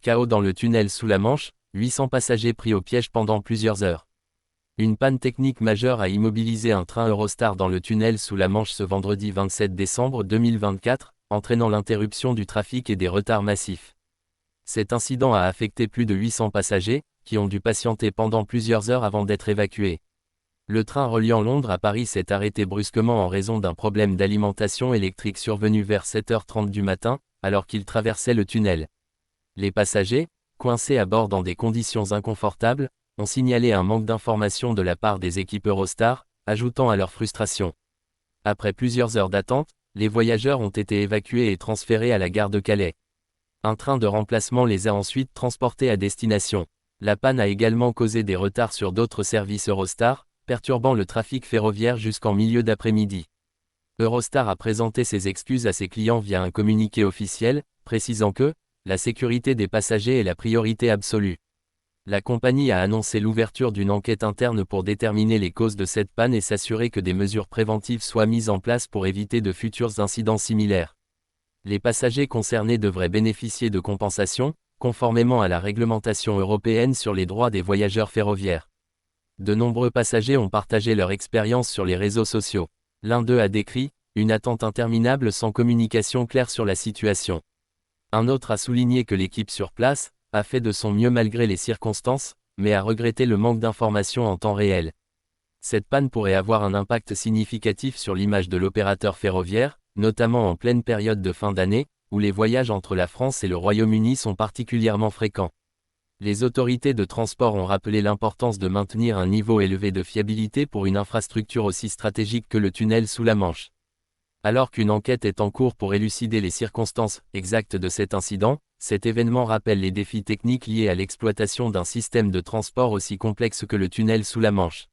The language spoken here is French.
Chaos dans le tunnel sous la Manche, 800 passagers pris au piège pendant plusieurs heures. Une panne technique majeure a immobilisé un train Eurostar dans le tunnel sous la Manche ce vendredi 27 décembre 2024, entraînant l'interruption du trafic et des retards massifs. Cet incident a affecté plus de 800 passagers, qui ont dû patienter pendant plusieurs heures avant d'être évacués. Le train reliant Londres à Paris s'est arrêté brusquement en raison d'un problème d'alimentation électrique survenu vers 7h30 du matin, alors qu'il traversait le tunnel. Les passagers, coincés à bord dans des conditions inconfortables, ont signalé un manque d'information de la part des équipes Eurostar, ajoutant à leur frustration. Après plusieurs heures d'attente, les voyageurs ont été évacués et transférés à la gare de Calais. Un train de remplacement les a ensuite transportés à destination. La panne a également causé des retards sur d'autres services Eurostar, perturbant le trafic ferroviaire jusqu'en milieu d'après-midi. Eurostar a présenté ses excuses à ses clients via un communiqué officiel, précisant que la sécurité des passagers est la priorité absolue. La compagnie a annoncé l'ouverture d'une enquête interne pour déterminer les causes de cette panne et s'assurer que des mesures préventives soient mises en place pour éviter de futurs incidents similaires. Les passagers concernés devraient bénéficier de compensations, conformément à la réglementation européenne sur les droits des voyageurs ferroviaires. De nombreux passagers ont partagé leur expérience sur les réseaux sociaux. L'un d'eux a décrit « une attente interminable sans communication claire sur la situation ». Un autre a souligné que l'équipe sur place a fait de son mieux malgré les circonstances, mais a regretté le manque d'informations en temps réel. Cette panne pourrait avoir un impact significatif sur l'image de l'opérateur ferroviaire, notamment en pleine période de fin d'année, où les voyages entre la France et le Royaume-Uni sont particulièrement fréquents. Les autorités de transport ont rappelé l'importance de maintenir un niveau élevé de fiabilité pour une infrastructure aussi stratégique que le tunnel sous la Manche. Alors qu'une enquête est en cours pour élucider les circonstances exactes de cet incident, cet événement rappelle les défis techniques liés à l'exploitation d'un système de transport aussi complexe que le tunnel sous la Manche.